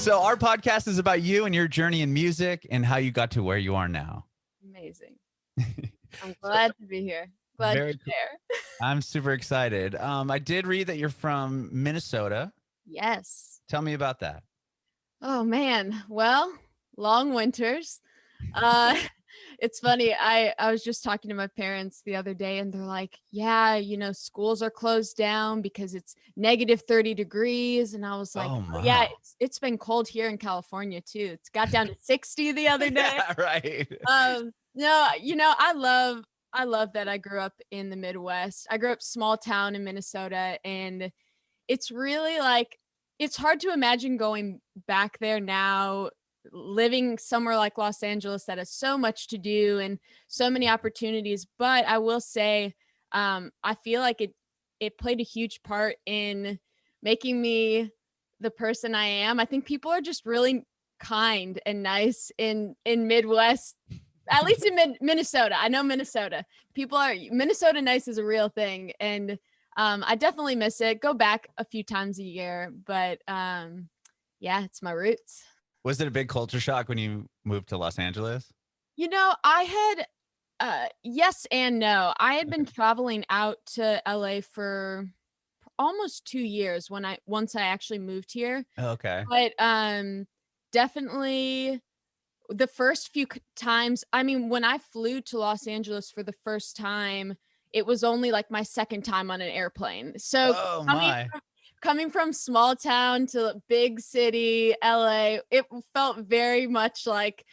So our podcast is about you and your journey in music and how you got to where you are now. Amazing. I'm glad to be here. Glad Very to cool. share. I'm super excited. I did read that you're from Minnesota. Yes. Tell me about that. Oh man. Well, long winters. Uh it's funny. I was just talking to my parents the other day and they're like, "Yeah, schools are closed down because it's negative 30 degrees." And I was like, Oh "Oh, yeah, my. it's been cold here in California too. It's got down to 60 the other day." Yeah, right. No, I love that I grew up in the Midwest. I grew up small town in Minnesota, and it's really like it's hard to imagine going back there now, living somewhere like Los Angeles that has so much to do and so many opportunities. But I will say, I feel like it played a huge part in making me the person I am. I think people are just really kind and nice in Midwest, at least in Minnesota. I know Minnesota people are Minnesota nice is a real thing, and I definitely miss it. Go back a few times a year, but yeah, it's my roots. Was it a big culture shock when you moved to Los Angeles? I had yes and no. I had been Okay. traveling out to LA for almost 2 years once I actually moved here. Okay. But definitely the first few times, I mean, when I flew to Los Angeles for the first time, it was only like my second time on an airplane. So Oh coming my. coming from small town to big city, LA, it felt very much like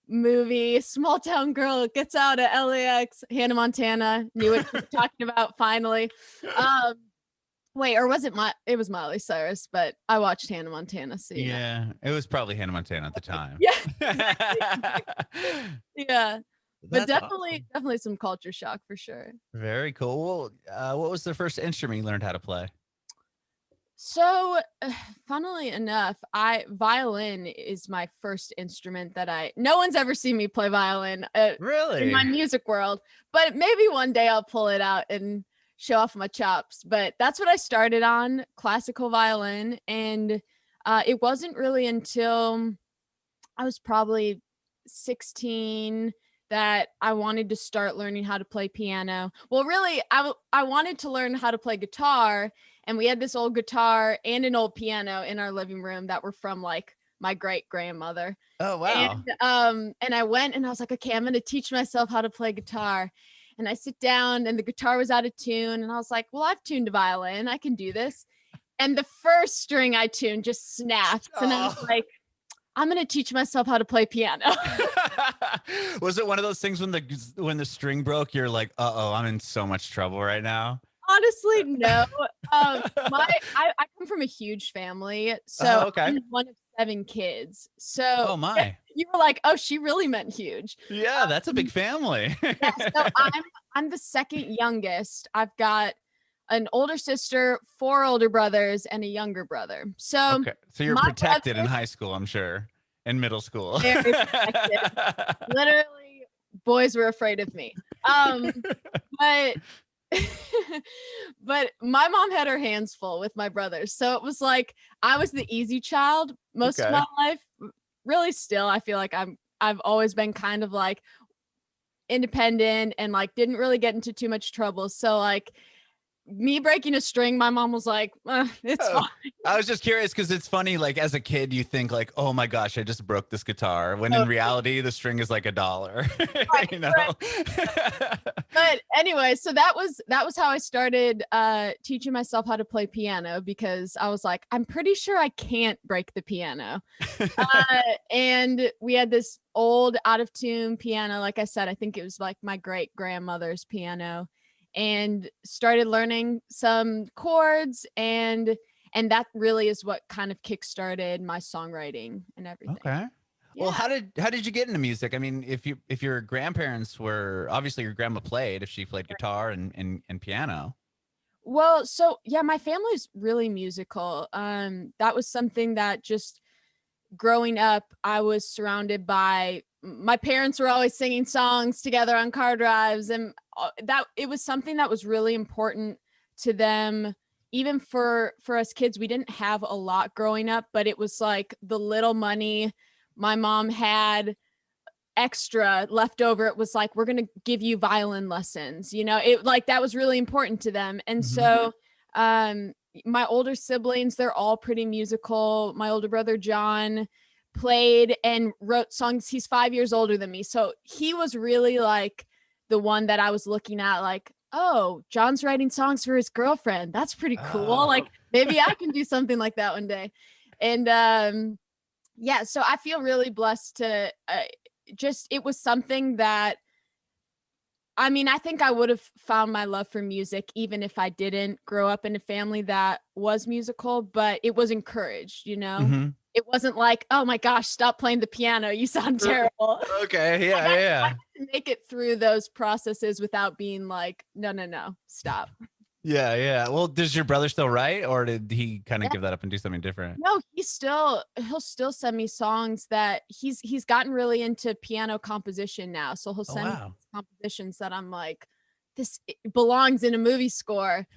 movie. Small town girl gets out at LAX, Hannah Montana, knew what she was talking about finally. Um, Wait, or was it was Miley Cyrus, but I watched Hannah Montana, so Yeah, it was probably Hannah Montana at the time. Yeah, exactly. Yeah. But That's awesome. definitely some culture shock for sure. Very cool. Well, what was the first instrument you learned how to play? So, funnily enough, violin is my first instrument that no one's ever seen me play violin in my Really? music world, but maybe one day I'll pull it out and show off my chops. But that's what I started on, classical violin, and it wasn't really until I was probably 16 that I wanted to start learning how to play piano. Well, really, I wanted to learn how to play guitar, and we had this old guitar and an old piano in our living room that were from like my great grandmother. Oh, wow. And I went and I was like, okay, I'm gonna teach myself how to play guitar. And I sit down and the guitar was out of tune, and I was like, well, I've tuned a violin, I can do this. And the first string I tuned just snapped, and I was Oh. like, I'm gonna teach myself how to play piano. Was it one of those things when the string broke, you're like, uh-oh, I'm in so much trouble right now? Honestly, no. I come from a huge family, so Oh, okay. I'm one of 7 kids. Oh So my. you were like, oh, she really meant huge. Yeah, that's a big family. Yeah, so I'm the second youngest. I've got an older sister, 4 older brothers, and a younger brother. So Okay. So you're my protected in brother, high school, I'm sure. In middle school. very protected. Literally, boys were afraid of me. But but my mom had her hands full with my brothers. So it was like I was the easy child most of Okay. my life. Really still, I feel like I've always been kind of like independent and like didn't really get into too much trouble. So like me breaking a string, my mom was like, it's Oh, fine. I was just curious because it's funny, like as a kid, you think like, oh my gosh, I just broke this guitar. When in Totally. reality, the string is like $1. Right, You know? right. But anyway, so that was how I started teaching myself how to play piano, because I was like, I'm pretty sure I can't break the piano. And we had this old out of tune piano. Like I said, I think it was like my great grandmother's piano, and started learning some chords, and that really is what kind of kickstarted my songwriting and everything. Okay. Well, Yeah. how did you get into music? I mean, if your grandparents were obviously your grandma played, if she played guitar and piano. Well, so yeah, my family's really musical. That was something that just growing up, I was surrounded by my parents were always singing songs together on car drives, and that it was something that was really important to them even for us kids, we didn't have a lot growing up, but it was like the little money my mom had extra left over, it was like, we're going to give you violin lessons, it like that was really important to them. And so my older siblings, they're all pretty musical. My older brother John played and wrote songs. He's 5 years older than me, so he was really like the one that I was looking at, like, oh, John's writing songs for his girlfriend, that's pretty cool. Like maybe I can do something like that one day. And yeah, so I feel really blessed to just, it was something that, I mean, I think I would have found my love for music even if I didn't grow up in a family that was musical, but it was encouraged, It wasn't like, oh my gosh, stop playing the piano, you sound terrible. Okay, yeah. I had to make it through those processes without being like, no, stop. Yeah. Well, does your brother still write, or did he kind of Yeah. give that up and do something different? No, he'll still send me songs that he's gotten really into piano composition now. So he'll send me compositions that I'm like, this belongs in a movie score.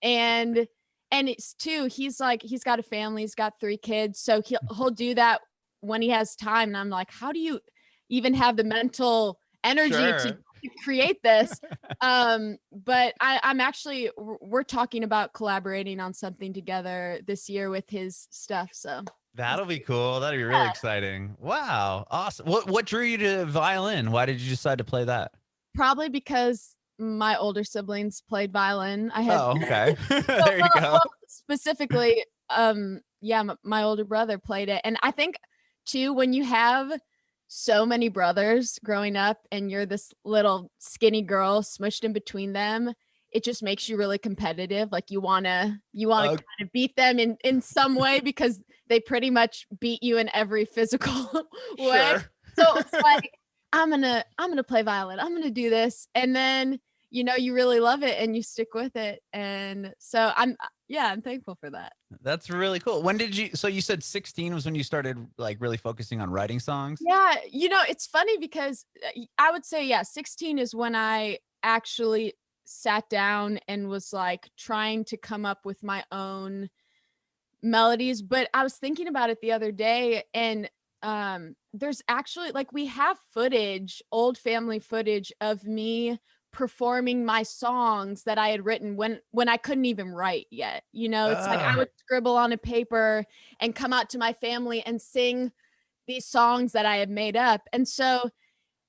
And it's too, he's got a family, he's got 3 kids. So he'll do that when he has time. And I'm like, how do you even have the mental energy to create this? But I'm actually, we're talking about collaborating on something together this year with his stuff. So that'll be cool. That'll be really exciting. Wow. Awesome. What drew you to violin? Why did you decide to play that? Probably because my older siblings played violin. I had, okay. There you go. Well, specifically, my older brother played it. And I think too, when you have so many brothers growing up and you're this little skinny girl smushed in between them, it just makes you really competitive. Like you want to kind of beat them in some way, because they pretty much beat you in every physical way. So it's like, I'm gonna play violin, I'm gonna do this, and then you really love it and you stick with it. And so I'm thankful for that. That's really cool. When did you, so you said 16 was when you started like really focusing on writing songs? Yeah, it's funny because I would say 16 is when I actually sat down and was like trying to come up with my own melodies. But I was thinking about it the other day, and there's actually, like, we have old family footage of me performing my songs that I had written when I couldn't even write yet. It's like I would scribble on a paper and come out to my family and sing these songs that I had made up. And so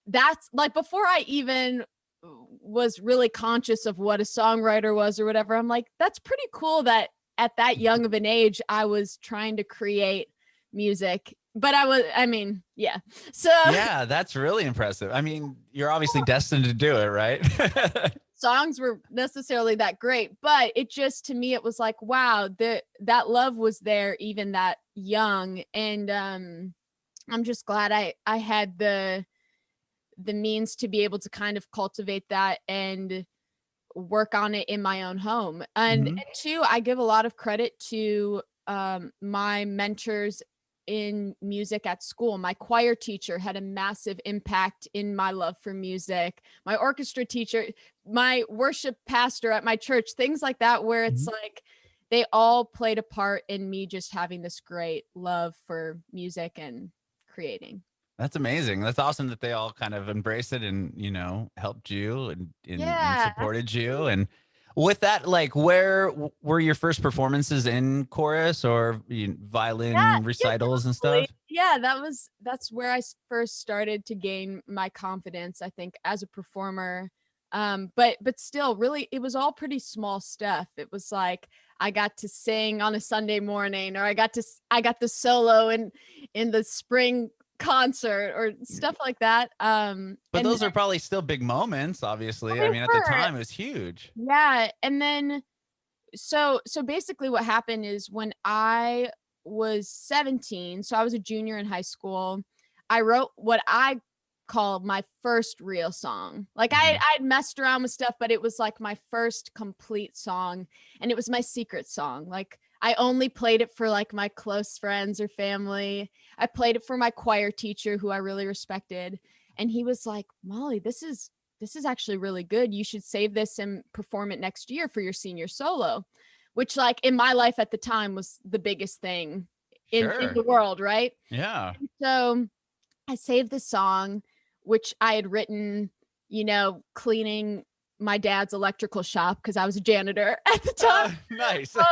that's like, before I even was really conscious of what a songwriter was or whatever, I'm like, that's pretty cool that at that young of an age I was trying to create music. But so yeah, that's really impressive. I mean, you're obviously destined to do it, right? songs were necessarily that great, but it just, to me, it was like, wow, that love was there even that young. And I'm just glad I had the means to be able to kind of cultivate that and work on it in my own home. And two, I give a lot of credit to my mentors in music at school. My choir teacher had a massive impact in my love for music. My orchestra teacher, my worship pastor at my church, things like that, where it's like they all played a part in me just having this great love for music and creating. That's amazing. That's awesome that they all kind of embraced it and, helped you and supported you. And with that, like, where were your first performances in chorus or violin recitals and stuff? Yeah, that's where I first started to gain my confidence, I think, as a performer. But still, really, it was all pretty small stuff. It was like I got to sing on a Sunday morning, or I got the solo in the spring concert or stuff like that. But those are probably still big moments, obviously. I mean, at the time it was huge. Yeah. And then so basically what happened is, when I was 17, so I was a junior in high school, I wrote what I call my first real song. Like I'd messed around with stuff, but it was like my first complete song, and it was my secret song. Like I only played it for like my close friends or family. I played it for my choir teacher, who I really respected. And he was like, Molly, this is this is actually really good. You should save this and perform it next year for your senior solo, which like in my life at the time was the biggest thing in the world, right? Yeah. And so I saved the song, which I had written, you know, cleaning my dad's electrical shop because I was a janitor at the time. Nice. So,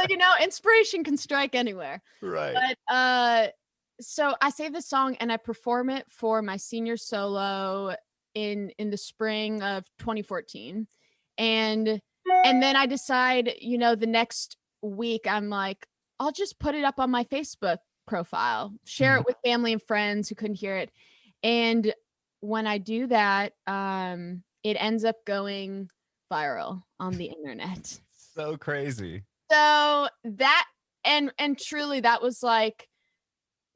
you know, inspiration can strike anywhere. Right. But so I saved the song and I perform it for my senior solo in the spring of 2014. And then I decide, you know, the next week I'm like, I'll just put it up on my Facebook profile, share it with family and friends who couldn't hear it. And when I do that, it ends up going viral on the internet. So crazy. So that and truly that was like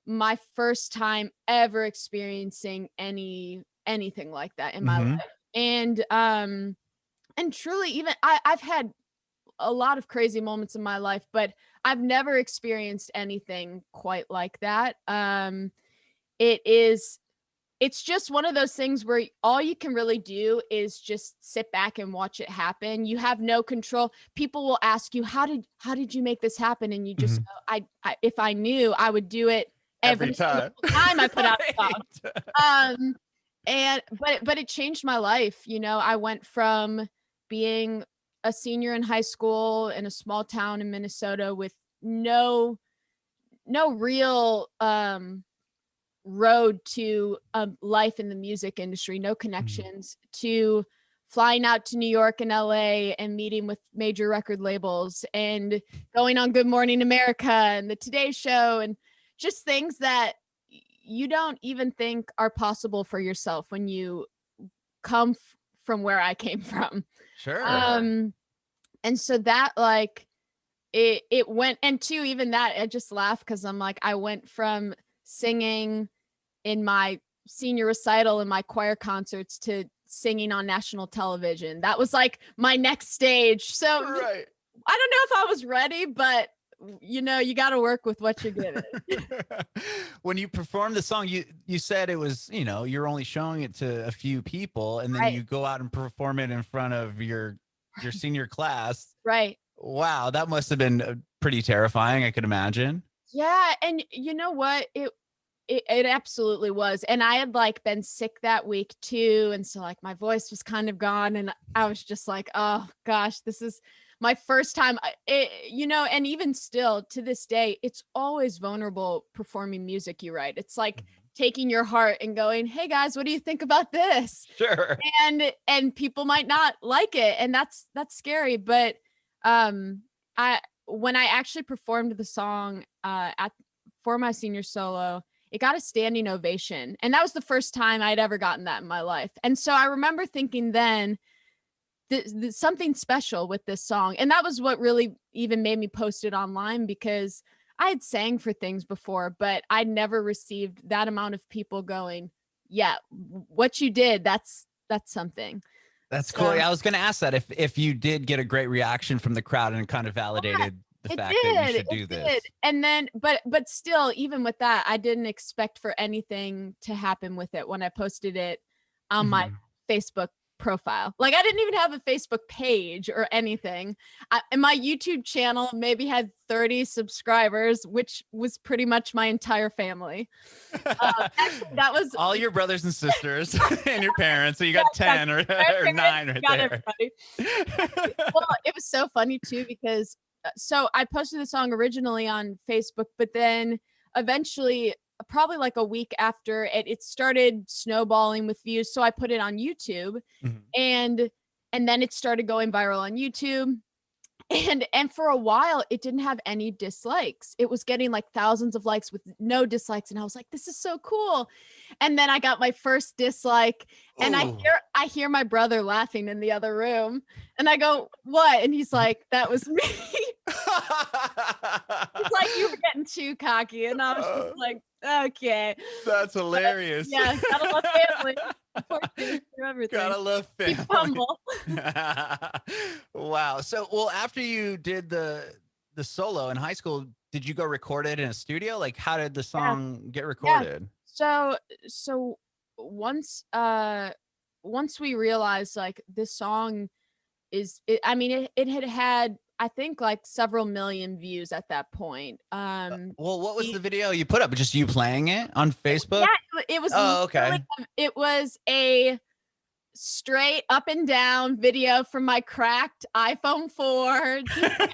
my first time ever experiencing anything like that in my life. And truly even I've had a lot of crazy moments in my life, but I've never experienced anything quite like that. It's just one of those things where all you can really do is just sit back and watch it happen. You have no control. People will ask you, how did you make this happen? And you just go, I if I knew, I would do it every time I put out a song. But it changed my life. You know, I went from being a senior in high school in a small town in Minnesota with no real road to life in the music industry, no connections, to flying out to New York and LA and meeting with major record labels and going on Good Morning America and the Today Show and just things that you don't even think are possible for yourself when you come from where I came from. Sure. And so that like it went, and two, even that I just laugh because I'm like, I went from singing in my senior recital in my choir concerts to singing on national television. That was like my next stage. So I don't know if I was ready, but you know, you got to work with what you're given. When you performed the song, you said it was, you know, you're only showing it to a few people, and then you go out and perform it in front of your senior class. Right. Wow, that must have been pretty terrifying, I could imagine. Yeah, and you know what? It absolutely was. And I had like been sick that week too, and so like my voice was kind of gone, and I was just like, oh gosh, this is my first time. You know, and even still to this day, it's always vulnerable performing music you write. It's like taking your heart and going, hey guys, what do you think about this? Sure. And people might not like it, and that's scary. But when I actually performed the song for my senior solo, it got a standing ovation, and that was the first time I'd ever gotten that in my life. And so I remember thinking then, something special with this song. And that was what really even made me post it online, because I had sang for things before, but I'd never received that amount of people going, yeah, what you did, that's something. That's cool. Yeah, I was going to ask that if you did get a great reaction from the crowd and it kind of validated the fact that you should do this. And then, but still, even with that, I didn't expect for anything to happen with it when I posted it on my Facebook profile. Like I didn't even have a Facebook page or anything. And my YouTube channel maybe had 30 subscribers, which was pretty much my entire family. Actually, that was all your brothers and sisters and your parents. So you got 10 or 9 right there. Well, it was so funny too, because so I posted the song originally on Facebook, but then eventually, probably like a week after it started snowballing with views. So I put it on YouTube, and then it started going viral on YouTube. And for a while it didn't have any dislikes. It was getting like thousands of likes with no dislikes. And I was like, this is so cool. And then I got my first dislike, and I hear my brother laughing in the other room, and I go, what? And he's like, that was me. He's like, you were getting too cocky. And I was just like, okay. That's hilarious. Yeah, gotta love family. Everything. Gotta love family. Keep humble. Wow. So, well, after you did the solo in high school, did you go record it in a studio? Like, how did the song get recorded? Yeah. So once once we realized like this song I mean, it had I think like several million views at that point. Well, what was the video you put up? Just you playing it on Facebook? Yeah, it was Oh, okay. it was a straight up and down video from my cracked iPhone 4, just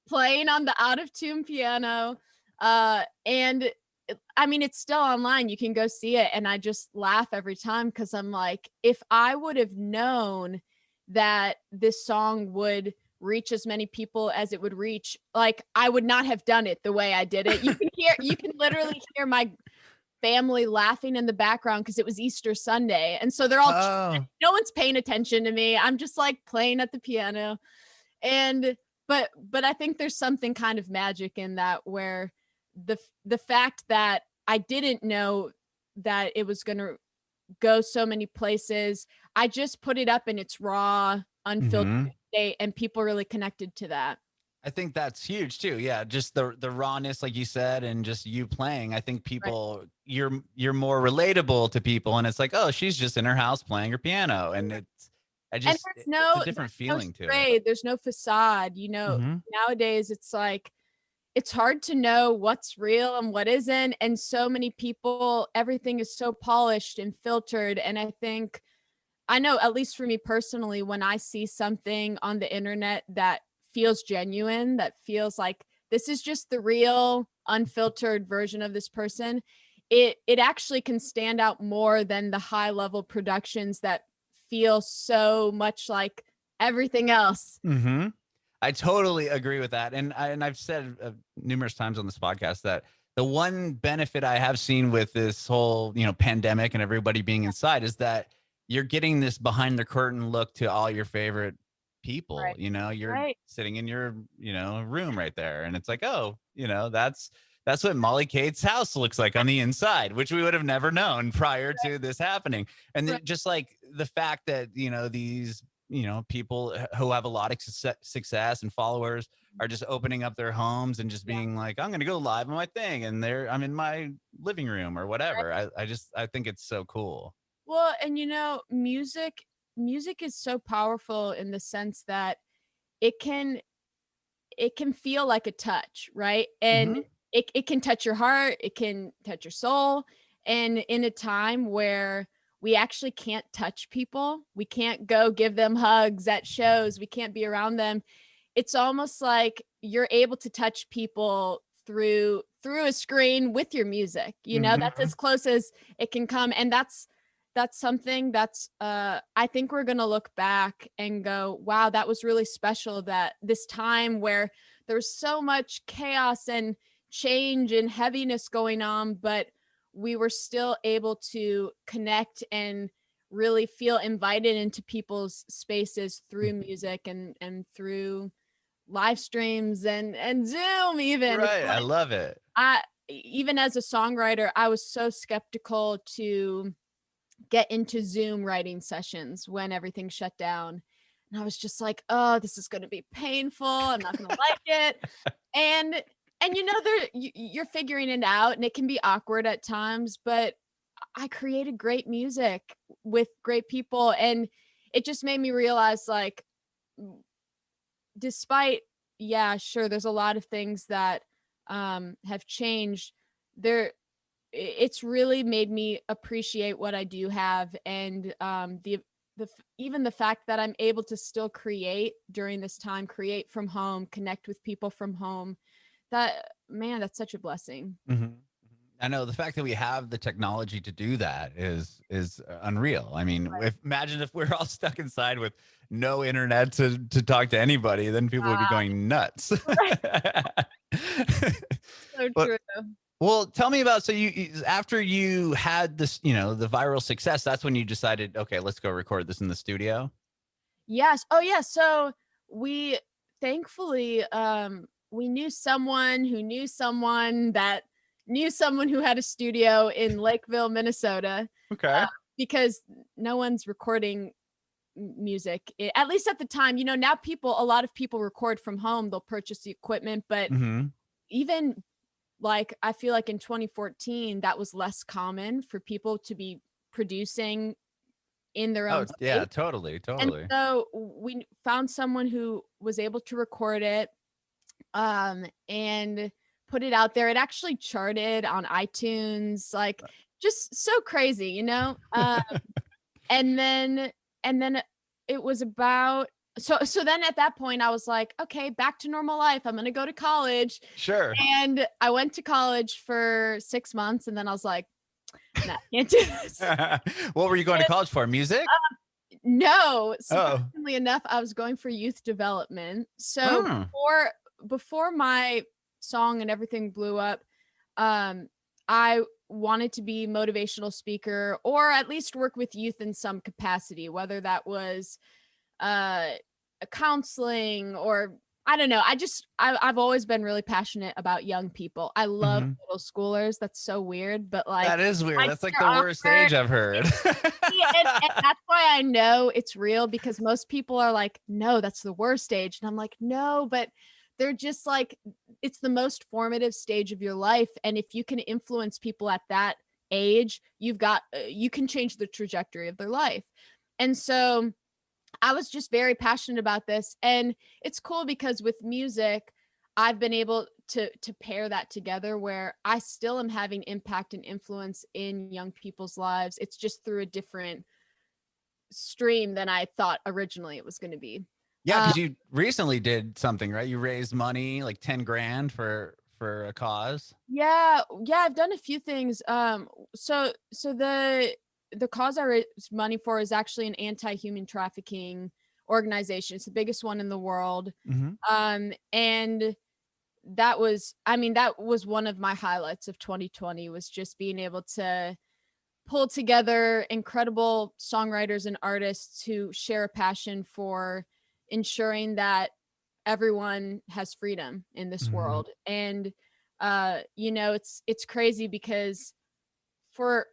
playing on the out of tune piano. And I mean, it's still online. You can go see it. And I just laugh every time because I'm like, if I would have known that this song would reach as many people as it would reach, like I would not have done it the way I did it. You can literally hear my family laughing in the background because it was Easter Sunday. And so they're all, no one's paying attention to me. I'm just like playing at the piano. And, but I think there's something kind of magic in that where the fact that I didn't know that it was going to go so many places. I just put it up in its raw, unfiltered state, and people really connected to that. I think that's huge too. Yeah, just the rawness, like you said, and just you playing. I think people, you're more relatable to people, and it's like, oh, she's just in her house playing her piano, and it's a different feeling to it. There's no facade, you know. Nowadays, it's like it's hard to know what's real and what isn't, and so many people, everything is so polished and filtered, and I know, at least for me personally, when I see something on the internet that feels genuine, that feels like this is just the real, unfiltered version of this person, it actually can stand out more than the high level productions that feel so much like everything else. I totally agree with that. And I've said numerous times on this podcast that the one benefit I have seen with this whole, pandemic and everybody being inside is that you're getting this behind the curtain look to all your favorite people. You're sitting in your, room right there. And it's like, oh, that's what Molly Kate's house looks like on the inside, which we would have never known prior to this happening. And then just like the fact that, these people who have a lot of success and followers are just opening up their homes and just being like, I'm going to go live on my thing. And I'm in my living room or whatever. I think it's so cool. Well, and music is so powerful in the sense that it can feel like a touch, right? And it can touch your heart, it can touch your soul. And in a time where we actually can't touch people, we can't go give them hugs at shows, we can't be around them, it's almost like you're able to touch people through a screen with your music. That's as close as it can come. And that's something that's I think we're gonna look back and go, wow, that was really special, that this time where there's so much chaos and change and heaviness going on, but we were still able to connect and really feel invited into people's spaces through music and through live streams and Zoom even. Right. I love it. Even as a songwriter, I was so skeptical to get into Zoom writing sessions when everything shut down. And I was just like, oh, this is going to be painful. I'm not going to like it. And you're figuring it out, and it can be awkward at times, but I created great music with great people. And it just made me realize, like, despite, sure, there's a lot of things that have changed it's really made me appreciate what I do have. And even the fact that I'm able to still create during this time, create from home, connect with people from home, that's such a blessing. I know the fact that we have the technology to do that is unreal. I mean, imagine if we're all stuck inside with no internet to talk to anybody, then people would be going nuts. So true. Well, tell me about, so after you had this, the viral success, that's when you decided, okay, let's go record this in the studio. Yes. Oh yeah. So we thankfully, we knew someone who knew someone that knew someone who had a studio in Lakeville, Minnesota. Okay. Because no one's recording music, at least at the time. Now a lot of people record from home, they'll purchase the equipment, but even like, I feel like in 2014, that was less common for people to be producing in their Oh own yeah, space. totally, And totally. so we found someone who was able to record it, and put it out there. It actually charted on iTunes, like just so crazy, you know? And then and then it was about so then at that point I was like, okay, back to normal life. I'm gonna go to college. Sure. And I went to college for 6 months and then I was like, nah, can't do this. What were you going to college for? Music? No, Oh. surprisingly enough, I was going for youth development. So Mm. before my song and everything blew up, I wanted to be motivational speaker or at least work with youth in some capacity, whether that was uh a counseling or I don't know. I've always been really passionate about young people. I love Mhm. middle schoolers. That's so weird, but like That is weird. I That's think like they're the worst awkward. age I've heard. Yeah, and that's why I know it's real because most people are like, "No, that's the worst stage." And I'm like, "No, but they're just like it's the most formative stage of your life, and if you can influence people at that age, you can change the trajectory of their life." And so I was just very passionate about this, and it's cool because with music, I've been able to pair that together where I still am having impact and influence in young people's lives. It's just through a different stream than I thought originally it was going to be. Yeah, Uh, because you recently did something, right? You raised money, like 10 grand for a cause. yeah, yeah, I've done a few things. So the cause I raised money for is actually an anti-human trafficking organization. It's the biggest one in the world. Mhm. And that was one of my highlights of 2020 was just being able to pull together incredible songwriters and artists who share a passion for ensuring that everyone has freedom in this Mhm. world. And it's crazy because for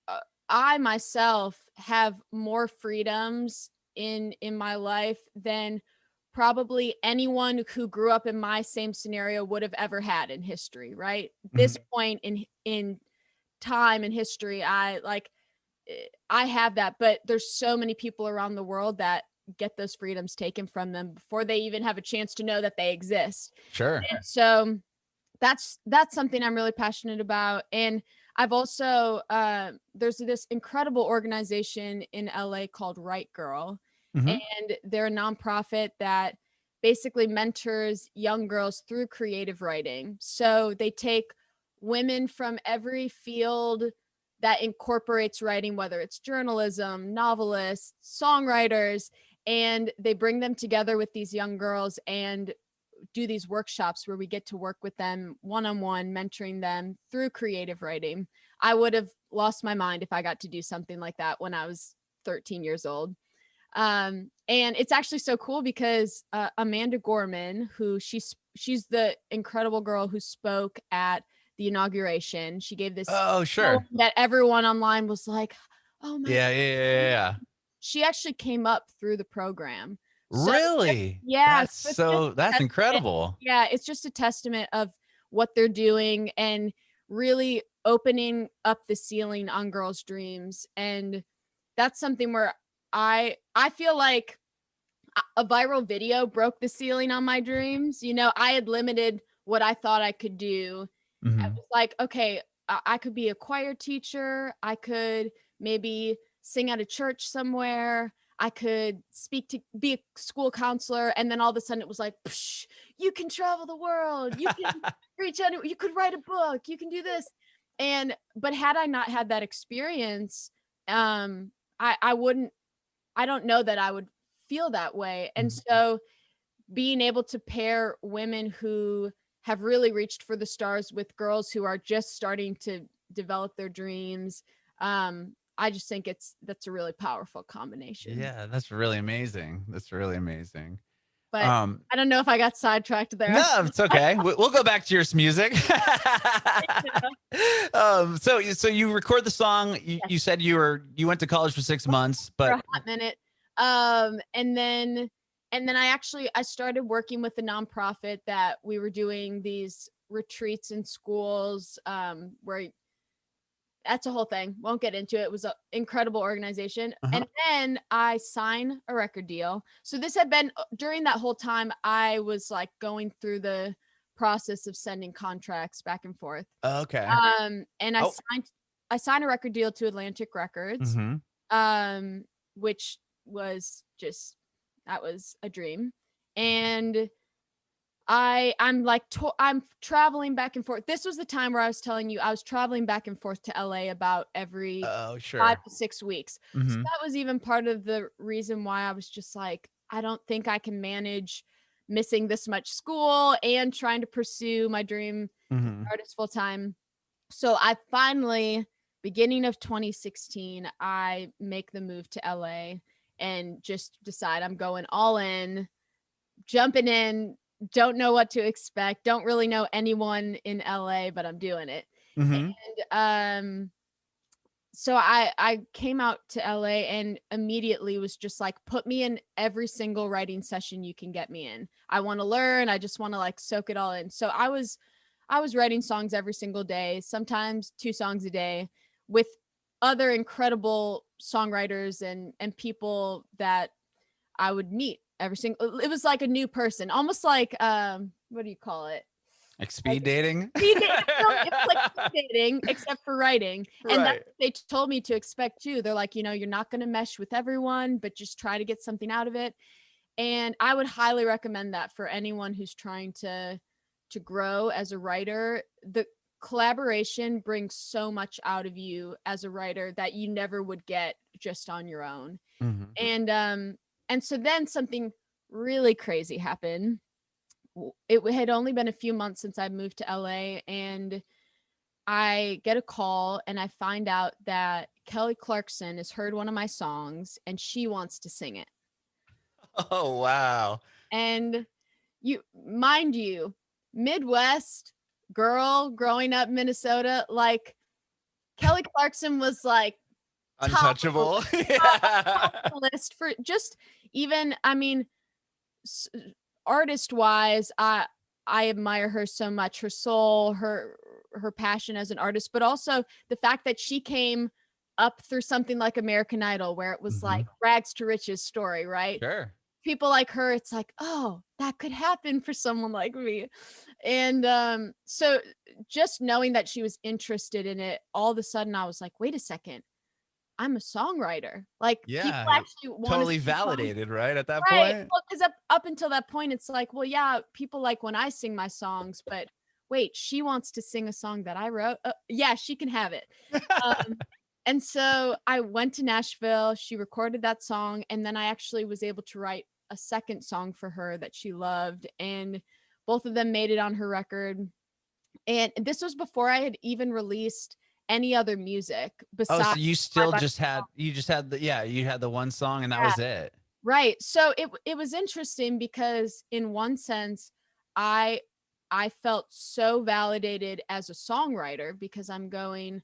uh, I myself have more freedoms in my life than probably anyone who grew up in my same scenario would have ever had in history, right? This Mhm. point in time in history, I have that, but there's so many people around the world that get those freedoms taken from them before they even have a chance to know that they exist. Sure. And so that's something I'm really passionate about. And I've also there's this incredible organization in LA called Right Girl, Mhm. and they're a nonprofit that basically mentors young girls through creative writing. So they take women from every field that incorporates writing, whether it's journalism, novelists, songwriters, and they bring them together with these young girls and do these workshops where we get to work with them one-on-one, mentoring them through creative writing. I would have lost my mind if I got to do something like that when I was 13 years old. And it's actually so cool because Amanda Gorman, who she's the incredible girl who spoke at the inauguration. She gave this Oh, poem sure. that everyone online was like, "Oh my Yeah, god!" yeah, yeah, yeah, yeah. She actually came up through the program. So Really? yeah, so it's just a That's testament. incredible. Yeah, it's just a testament of what they're doing and really opening up the ceiling on girls' dreams. And that's something where I feel like a viral video broke the ceiling on my dreams. You know, I had limited what I thought I could do. I Mhm. was like, okay, I could be a choir teacher. I could maybe sing at a church somewhere. I could be a school counselor. And then all of a sudden it was like, Psh, you can travel the world. You can reach out. You could write a book. You can do this. But had I not had that experience, I wouldn't, I don't know that I would feel that way. And Mhm. so being able to pair women who have really reached for the stars with girls who are just starting to develop their dreams. I just think that's a really powerful combination. Yeah, that's really amazing. That's really amazing. But Um, I don't know if I got sidetracked there. no, it's okay. We'll go back to your music. So you record the song. You said you went to college for 6 months, For a but hot minute. And then I started working with a nonprofit that we were doing these retreats in schools, where that's a whole thing. Won't get into it. It was an incredible organization. Uh-huh. And then I signed a record deal. So this had been during that whole time, I was like going through the process of sending contracts back and forth. Okay. And Oh. I signed a record deal to Atlantic Records, Mm-hmm. which was just, that was a dream. And I'm traveling back and forth. This was the time where I was telling you I was traveling back and forth to LA about every Oh, 5 sure. to 6 weeks. So Mm-hmm. that was even part of the reason why I was just like, I don't think I can manage missing this much school and trying to pursue my dream Mm-hmm. artist full time. So I finally, beginning of 2016, I make the move to LA and just decide I'm going all in, jumping in, don't know what to expect, don't really know anyone in LA, but I'm doing it. Mm-hmm. And so I came out to LA and immediately was just like, put me in every single writing session you can get me in. I want to learn, I just want to like soak it all in. So I was writing songs every single day, sometimes 2 songs a day, with other incredible songwriters and people that I would meet every single, it was like a new person, almost like what do you call it? Like speed Like dating. speed dating. It's like speed dating except for writing. And that's Right. what they told me to expect too. They're like, you're not going to mesh with everyone, but just try to get something out of it. And I would highly recommend that for anyone who's trying to grow as a writer. The collaboration brings so much out of you as a writer that you never would get just on your own. Mm-hmm. And so then something really crazy happened. It had only been a few months since I moved to LA, and I get a call and I find out that Kelly Clarkson has heard one of my songs and she wants to sing it. Oh, wow. And mind you, Midwest girl growing up in Minnesota, like Kelly Clarkson was like Untouchable. top Yeah. of the list for just even, I mean, artist wise, I admire her so much, her soul, her passion as an artist, but also the fact that she came up through something like American Idol, where it was Mm-hmm. like rags to riches story, right? Sure. People like her, it's like, oh, that could happen for someone like me. And so just knowing that she was interested in it, all of a sudden I was like, wait a second, I'm a songwriter. Like people Yeah. actually want to Totally sing songs. validated, right? At that Right. point. Well, because up until that point, it's like, well, yeah, people like when I sing my songs, but wait, she wants to sing a song that I wrote. Yeah, she can have it. Um, and so I went to Nashville. She recorded that song, and then I actually was able to write a second song for her that she loved, and both of them made it on her record. And this was before I had even released any other music Oh, besides so you my still just had you had the one song and that yeah. was it. Right. So it was interesting because in one sense, I I felt so validated as a songwriter because I'm going,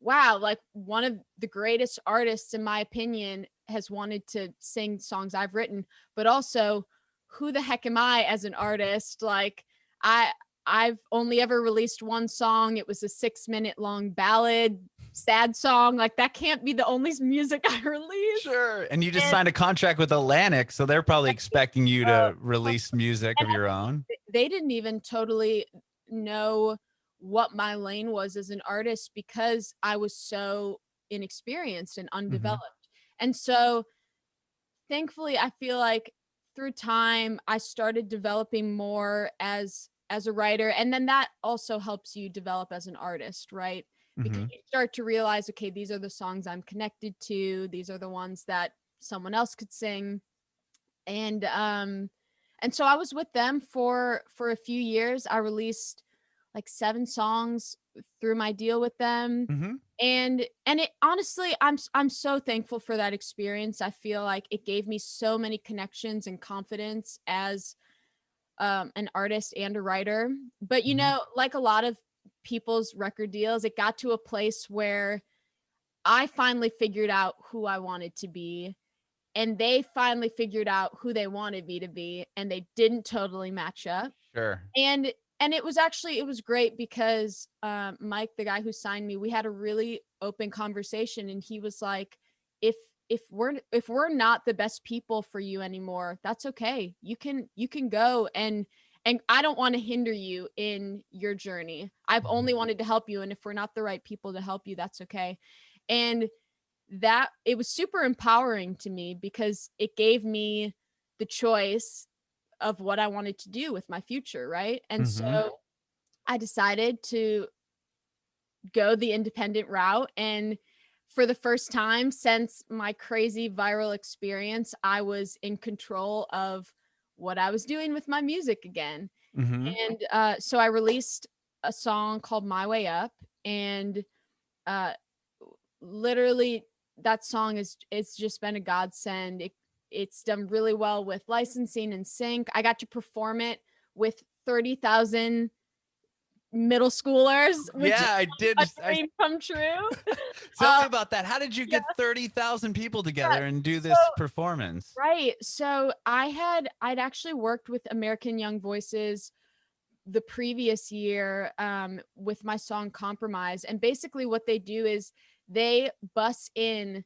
wow, like one of the greatest artists in my opinion has wanted to sing songs I've written, but also who the heck am I as an artist? Like I I've only ever released one song. It was a 6-minute long ballad, sad song. Like that can't be the only music I release. Sure. And you just And signed a contract with Atlantic, so they're probably expecting you uh, to release music and of your own. they didn't even totally know what my lane was as an artist because I was so inexperienced and Mm-hmm. undeveloped. And so thankfully I feel like through time I started developing more as a writer, and then that also helps you develop as an artist, right? Because Mm-hmm. you start to realize, okay, these are the songs I'm connected to, these are the ones that someone else could sing. And so I was with them for a few years. I released like 7 songs through my deal with them. Mm-hmm. And it honestly, I'm so thankful for that experience. I feel like it gave me so many connections and confidence as an artist and a writer. But Mm-hmm. like a lot of people's record deals, it got to a place where I finally figured out who I wanted to be, and they finally figured out who they wanted me to be, and they didn't totally match up. Sure. And and it was great because Mike, the guy who signed me, we had a really open conversation, and he was like, if we're not the best people for you anymore, that's okay. You can go, and I don't want to hinder you in your journey. I've only wanted to help you, and if we're not the right people to help you, that's okay. And that it was super empowering to me because it gave me the choice of what I wanted to do with my future, right? And so I decided to go the independent route, and for the first time since my crazy viral experience, I was in control of what I was doing with my music again. And so I released a song called My Way Up, and uh, literally that song it's just been a godsend. It's done really well with licensing and sync. I got to perform it with 30,000 middle schoolers, which Yeah, I did. a dream come true. Tell me about that. How did you get 30,000 people together and do this performance? Right. So I'd actually worked with American Young Voices the previous year with my song Compromise. And basically what they do is they bus in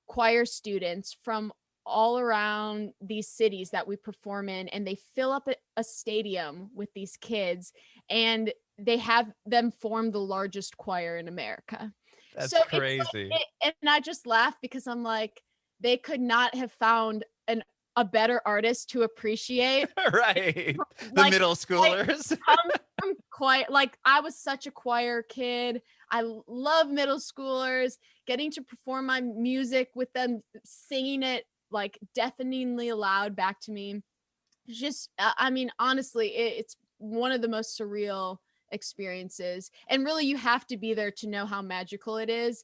choir students from all around these cities that we perform in, and they fill up a stadium with these kids, and they have them form the largest choir in America. That's so crazy. and I just laugh because I'm like, they could not have found a better artist to appreciate. Right. The Like, middle schoolers. I'm quite like, I was such a choir kid. I love middle schoolers. Getting to perform my music with them, singing it like deafeningly loud back to me. Just, I mean, honestly, it's one of the most surreal experiences. And really, you have to be there to know how magical it is.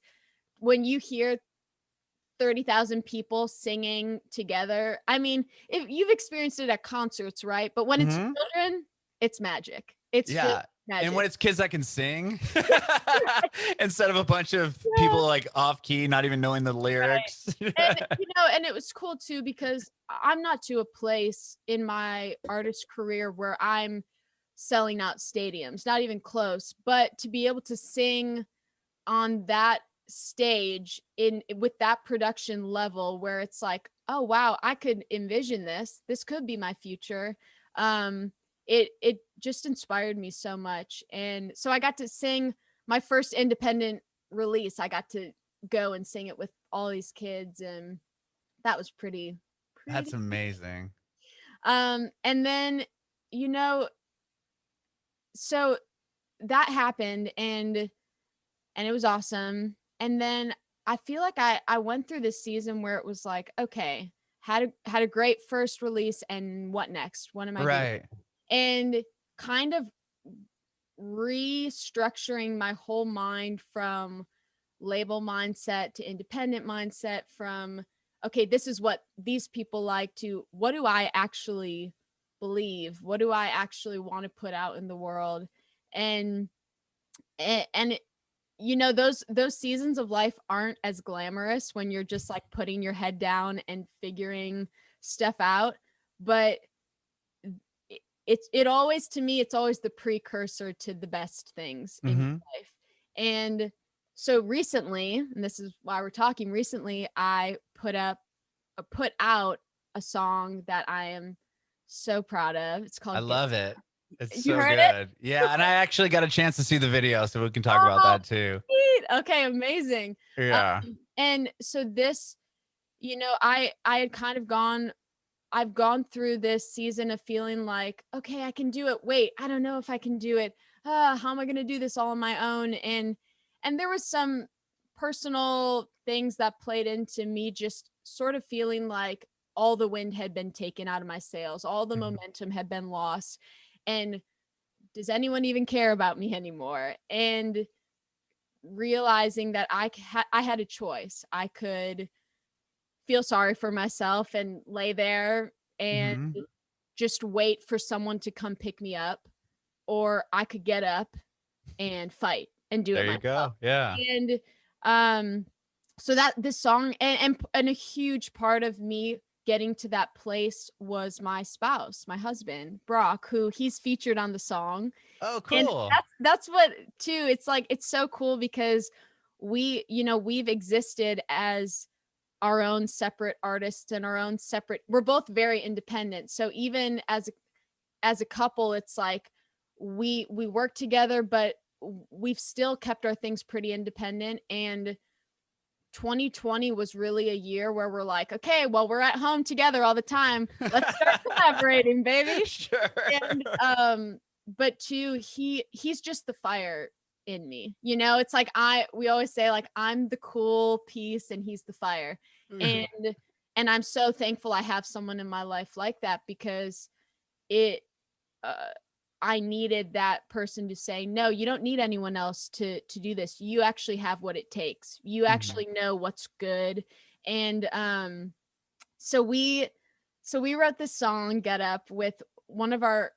When you hear 30,000 people singing together. I mean, if you've experienced it at concerts, right? But when it's children, it's magic. It's just magic. And when it's kids that can sing instead of a bunch of people like off key, not even knowing the lyrics. Right. And and it was cool too because I'm not to a place in my artist career where I'm selling out stadiums, not even close. But to be able to sing on that stage with that production level where it's like, oh wow, I could envision this could be my future. It just inspired me so much. And so I got to sing my first independent release. I got to go and sing it with all these kids, and that was pretty That's amazing. and then so that happened, and it was awesome. And then I feel like I went through this season where it was like, okay, had a great first release, and what next? What am I doing? And kind of restructuring my whole mind from label mindset to independent mindset, from okay, this is what these people like, to what do I actually believe? What do I actually want to put out in the world? And those seasons of life aren't as glamorous when you're just like putting your head down and figuring stuff out, but it always, to me, it's always the precursor to the best things in your life. And so recently, and this is why we're talking, recently I put out a song that I am so proud of. It's called I love it. It's You so heard good. it? Yeah, and I actually got a chance to see the video, so we can talk about that too. Sweet. Okay, amazing. Yeah. And so this, I had kind of I've gone through this season of feeling like, okay, I can do it. Wait, I don't know if I can do it. How am I going to do this all on my own? And there was some personal things that played into me just sort of feeling like all the wind had been taken out of my sails, all the momentum had been lost. And does anyone even care about me anymore? And realizing that I had a choice. I could feel sorry for myself and lay there and just wait for someone to come pick me up, or I could get up and fight and do it myself. There you go. Yeah. And so that this song, and a huge part of me getting to that place was my spouse, my husband, Brock, who he's featured on the song. Oh, And cool. that's what too, it's like, it's so cool because we've existed as our own separate artists and our own separate, we're both very independent. So even as a couple, it's like we work together, but we've still kept our things pretty independent. And 2020 was really a year where we're like, okay, well, we're at home together all the time. Let's start collaborating, baby. Sure. And but two, he's just the fire in me. You know, it's like we always say like I'm the cool piece and he's the fire. And I'm so thankful I have someone in my life like that, because it I needed that person to say, no, you don't need anyone else to do this. You actually have what it takes. You actually know what's good. And so we wrote this song, Get Up, with one of our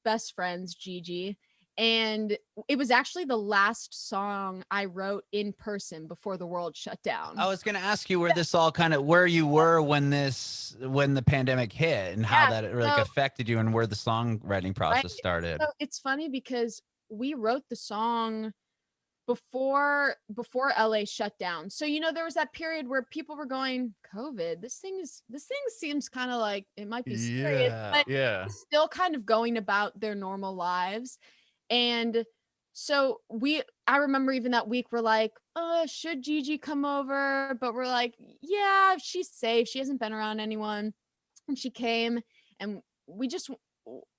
best friends, Gigi. And it was actually the last song I wrote in person before the world shut down. I was going to ask you where this all where you were when the pandemic hit, and how that really affected you, and where the songwriting process started. So it's funny because we wrote the song before LA shut down. So, there was that period where people were going, COVID, this thing seems kind of like it might be serious, but still kind of going about their normal lives. And so I remember even that week, we're like, should Gigi come over? But we're like, yeah, she's safe. She hasn't been around anyone. And she came, and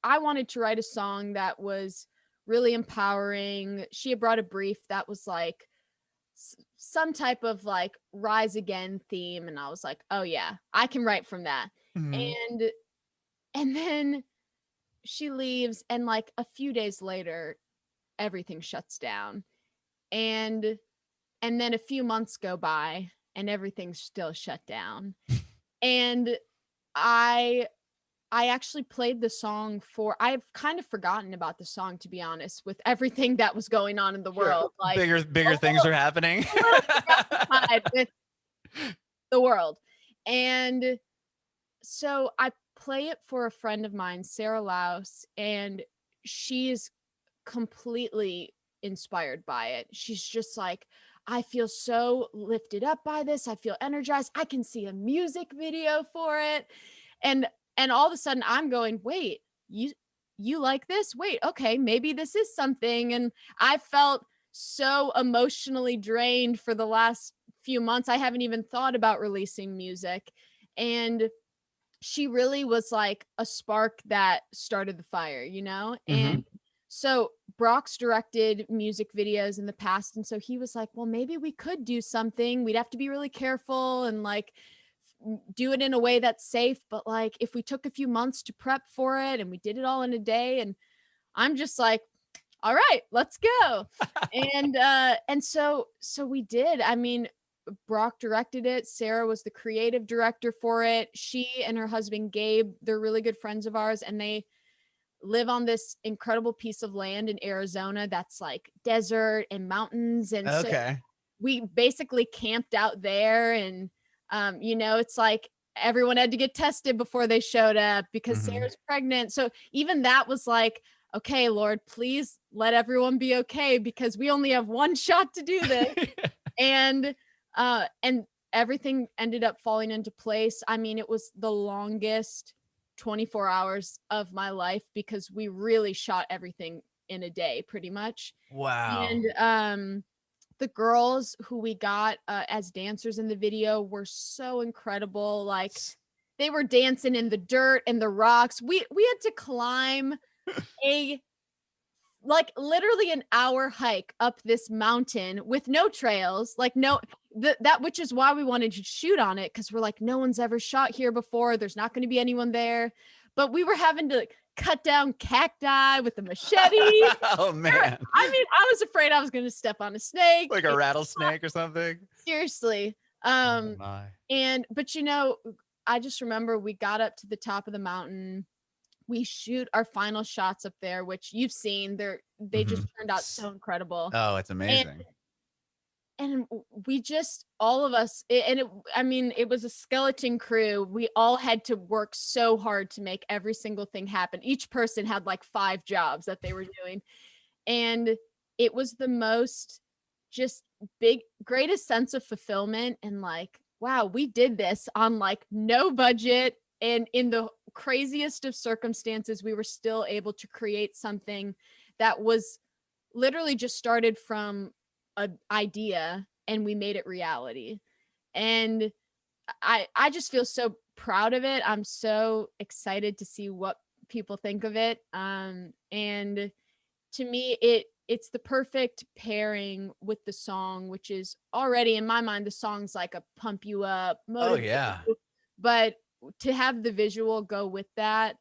I wanted to write a song that was really empowering. She had brought a brief that was like some type of like rise again theme. And I was like, oh yeah, I can write from that. And then she leaves, and like a few days later, everything shuts down. And then a few months go by, and everything's still shut down. And I actually played the song I've kind of forgotten about the song, to be honest, with everything that was going on in the world. Like bigger things are happening with the world. And so I play it for a friend of mine, Sarah Laus, and she's completely inspired by it. She's just like, I feel so lifted up by this. I feel energized. I can see a music video for it. And all of a sudden I'm going, wait, you like this? Wait, okay, maybe this is something. And I felt so emotionally drained for the last few months. I haven't even thought about releasing music. And she really was like a spark that started the fire, And so Brock's directed music videos in the past. And so he was like, well, maybe we could do something. We'd have to be really careful and like do it in a way that's safe. But like, if we took a few months to prep for it and we did it all in a day, and I'm just like, all right, let's go. And so we did. I mean, Brock directed it. Sarah was the creative director for it. She and her husband, Gabe, they're really good friends of ours, and they live on this incredible piece of land in Arizona that's like desert and mountains. And so we basically camped out there, and it's like everyone had to get tested before they showed up because Sarah's pregnant. So even that was like, okay, Lord, please let everyone be okay, because we only have one shot to do this. And everything ended up falling into place. I mean, it was the longest 24 hours of my life, because we really shot everything in a day, pretty much. Wow. And the girls who we got as dancers in the video were so incredible. Like, they were dancing in the dirt and the rocks. We had to climb literally an hour hike up this mountain with no trails, which is why we wanted to shoot on it. Cause we're like, no one's ever shot here before. There's not going to be anyone there, but we were having to cut down cacti with a machete. Oh man. I mean, I was afraid I was going to step on a snake, like a rattlesnake or something. Seriously. Oh but I just remember we got up to the top of the mountain. We shoot our final shots up there, which you've seen. They just turned out so incredible. Oh, it's amazing. and we just, all of us, I mean, it was a skeleton crew. We all had to work so hard to make every single thing happen. Each person had like 5 jobs that they were doing. And it was the most just greatest sense of fulfillment, and like, wow, we did this on like no budget, and in the craziest of circumstances, we were still able to create something that was literally just started from an idea, and we made it reality. And I just feel so proud of it. I'm so excited to see what people think of it. And to me, it's the perfect pairing with the song, which is already in my mind, the song's like a pump you up, Oh motivate yeah. you, but to have the visual go with that,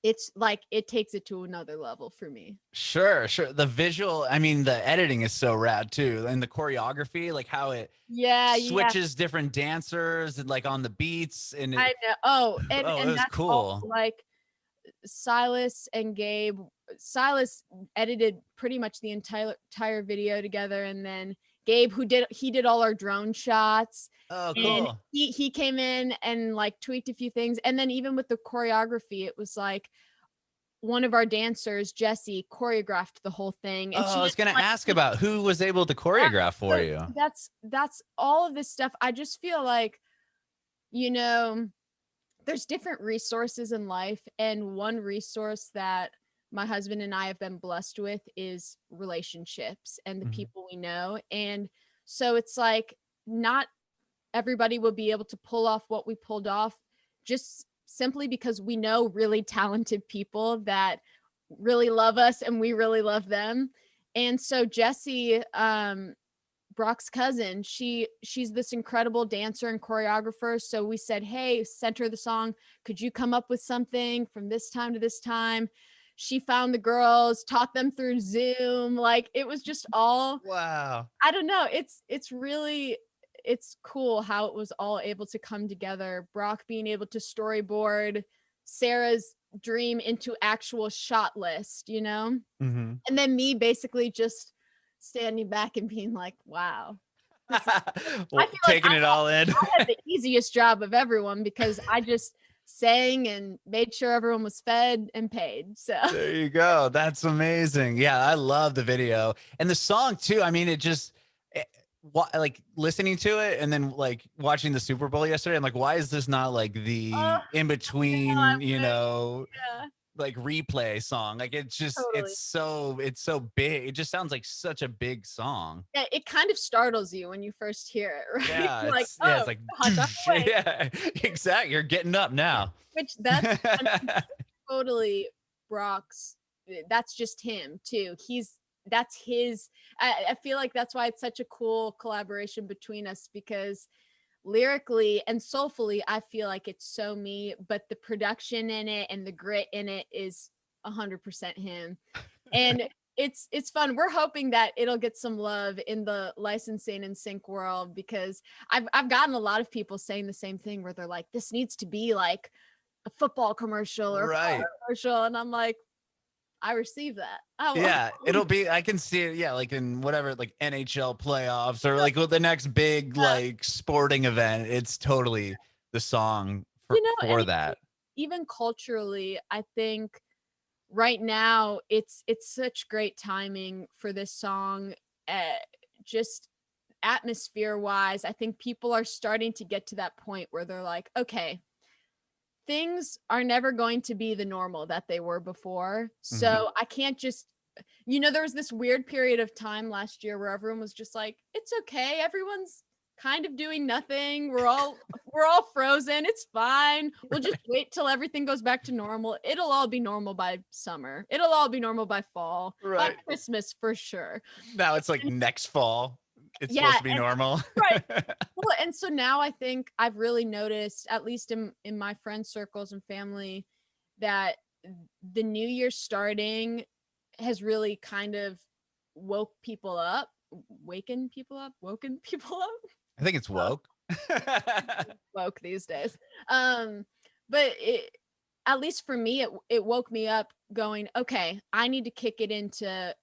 it's like it takes it to another level for me. Sure, sure. The visual, I mean, the editing is so rad too, and the choreography, like how it Yeah, switches different dancers and like on the beats, and I it, know. Oh, oh, it and was that's all cool. like Silas and Gabe. Silas edited pretty much the entire video together, and then Gabe, he did all our drone shots, Oh, and cool. he came in and like tweaked a few things, and then even with the choreography, it was like one of our dancers, Jessie, choreographed the whole thing, and Oh, she I didn't was gonna like. ask about who was able to Yeah, choreograph for so you. that's all of this stuff. I just feel like, you know, there's different resources in life, and one resource that my husband and I have been blessed with is relationships and the Mhm. people we know. And so it's like not everybody will be able to pull off what we pulled off, just simply because we know really talented people that really love us and we really love them. And so Jessie, Brock's cousin, she's this incredible dancer and choreographer. So we said, hey, center the song, could you come up with something from this time to this time? She found the girls, taught them through Zoom. Like it was just all, Wow. I don't know, it's really, it's cool how it was all able to come together. Brock being able to storyboard Sarah's dream into actual shot list, you know? Mhm. And then me basically just standing back and being like, wow, this is, I Well, feel like taking it all in. I had the easiest job of everyone because I just sang and made sure everyone was fed and paid. So There you go. That's amazing. Yeah, I love the video and the song too. I mean, it just like listening to it and then like watching the Super Bowl yesterday. I'm like, why is this not like oh, the in I between, wish. Yeah, like replay song? Like it's just totally. it's so big. It just sounds like such a big song. Yeah, it kind of startles you when you first hear it, right? Yeah, You're like, it's oh like gosh, I'm awake. yeah, exactly. You're getting up now. Which I mean, totally Brock's, that's just him too. That's his, I feel like that's why it's such a cool collaboration between us, because lyrically and soulfully I feel like it's so me, but the production in it and the grit in it is 100% him. And it's fun. We're hoping that it'll get some love in the licensing and sync world, because I've gotten a lot of people saying the same thing, where they're like, this needs to be like a football commercial or a car Right. commercial, and I'm like, I receive that. I will. Yeah, it'll be, I can see it, yeah, like in whatever, like NHL playoffs or like with the next big like sporting event. It's totally the song And for that. even culturally, I think right now it's such great timing for this song. Uh, just atmosphere wise, I think people are starting to get to that point where they're like, okay, things are never going to be the normal that they were before. Mhm. So I can't just, there was this weird period of time last year where everyone was just like, it's okay. Everyone's kind of doing nothing. We're all frozen. It's fine. We'll just wait till everything goes back to normal. It'll all be normal by summer. It'll all be normal by fall. By Right. Christmas for sure. Now it's like And next fall. It's yeah, supposed to be normal. right. Well, and so now I think I've really noticed, at least in my friend circles and family, that the new year starting has really kind of woken people up, I think it's woke. woke these days. But at least for me, it woke me up going, okay, I need to kick it into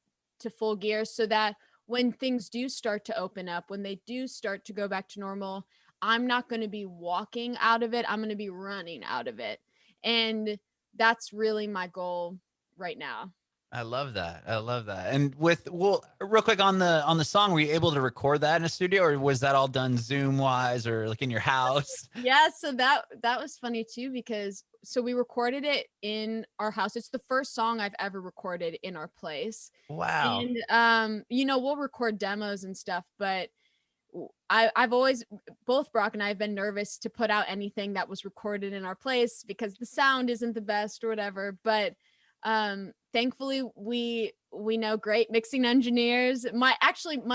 full gear, so that when things do start to open up, when they do start to go back to normal, I'm not going to be walking out of it. I'm going to be running out of it. And that's really my goal right now. I love that. I love that. And well, real quick on the song, were you able to record that in a studio, or was that all done Zoom wise or like in your house? Yeah, so that was funny too, because so we recorded it in our house. It's the first song I've ever recorded in our place. Wow. And we'll record demos and stuff, but I've always, both Brock and I have been nervous to put out anything that was recorded in our place because the sound isn't the best or whatever. But thankfully we know great mixing engineers. My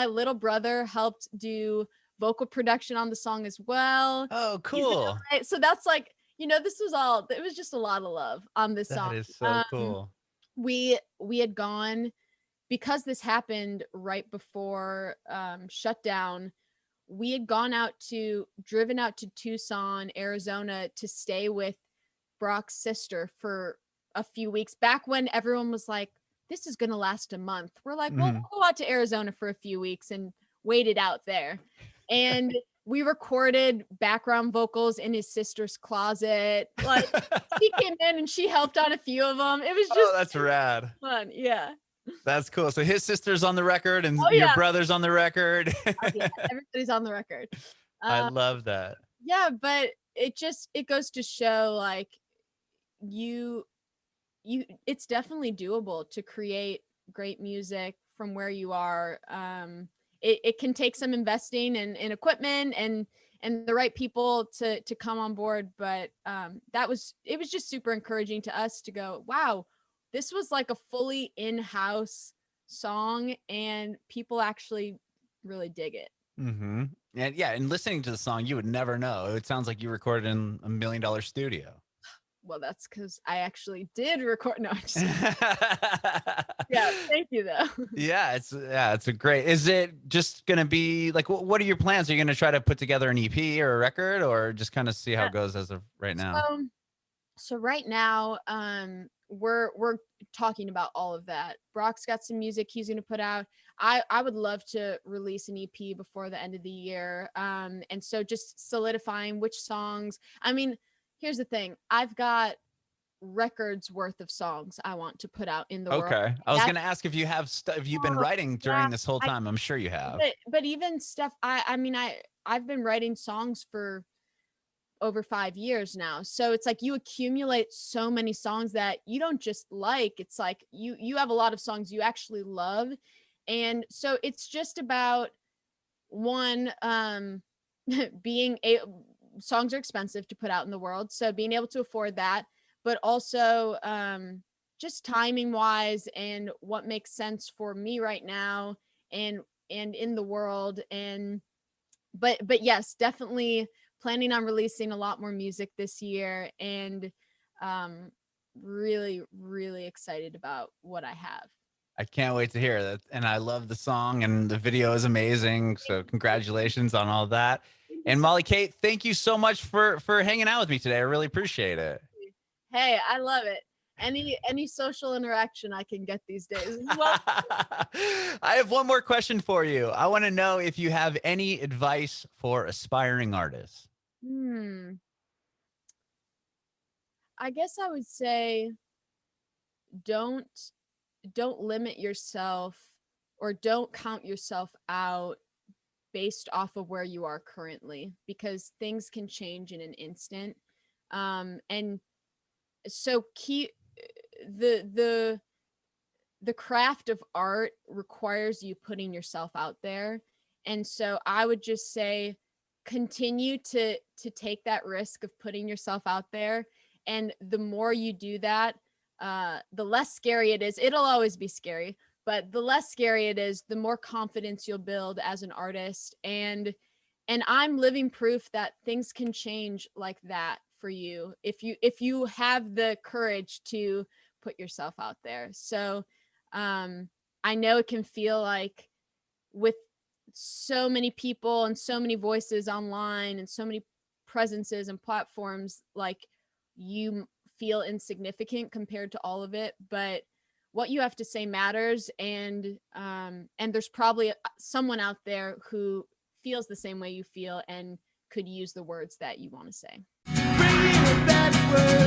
little brother helped do vocal production on the song as well. Oh, cool. So that's like, it was just a lot of love on this That song. is so cool. We had gone, because this happened right before shutdown. We had driven out to Tucson, Arizona to stay with Brock's sister for a few weeks, back when everyone was like, this is going to last a month. We're like, well, we'll go out to Arizona for a few weeks and wait it out there. And we recorded background vocals in his sister's closet. Like, she came in and she helped on a few of them. It was just that's rad. fun. Yeah. That's cool. So his sister's on the record and Oh, your yeah. brother's on the record. Oh, yeah. Everybody's on the record. I love that. Yeah, but it goes to show, like, it's definitely doable to create great music from where you are. It can take some investing in equipment and the right people to come on board, but it was just super encouraging to us to go, wow, this was like a fully in-house song and people actually really dig it. Mm-hmm. And yeah, and listening to the song, you would never know. It sounds like you recorded in $1 million studio. Well, that's because I actually did record. No, yeah, thank you though. Yeah, it's a great. Is it just gonna be like, what are your plans? Are you gonna try to put together an EP or a record, or just kind of see how it goes as of right now? So right now, we're talking about all of that. Brock's got some music he's gonna put out. I would love to release an EP before the end of the year. And so just solidifying which songs. I mean, here's the thing. I've got records worth of songs I want to put out in the world. Okay. I was going to ask if you have if you've been writing during this whole time. I'm sure you have. But even stuff, I've been writing songs for over 5 years now. So it's like you accumulate so many songs that you don't just like. It's like you have a lot of songs you actually love. And so it's just about one, songs are expensive to put out in the world. So being able to afford that, but also just timing wise and what makes sense for me right now and in the world. And but yes, definitely planning on releasing a lot more music this year, and really, really excited about what I have. I can't wait to hear that. And I love the song and the video is amazing. So congratulations on all that. And Molly Kate, thank you so much for hanging out with me today. I really appreciate it. Hey, I love it. Any social interaction I can get these days. Well, I have one more question for you. I want to know if you have any advice for aspiring artists. I guess I would say don't limit yourself or don't count yourself out based off of where you are currently, because things can change in an instant. And so keep the craft of art requires you putting yourself out there. And so I would just say continue to take that risk of putting yourself out there. And the more you do that, the less scary it is. It'll always be scary, but the less scary it is, the more confidence you'll build as an artist. And I'm living proof that things can change like that for you if you have the courage to put yourself out there. So I know it can feel like, with so many people and so many voices online and so many presences and platforms, like you feel insignificant compared to all of it. But what you have to say matters, and there's probably someone out there who feels the same way you feel and could use the words that you want to say. Bringing it backward.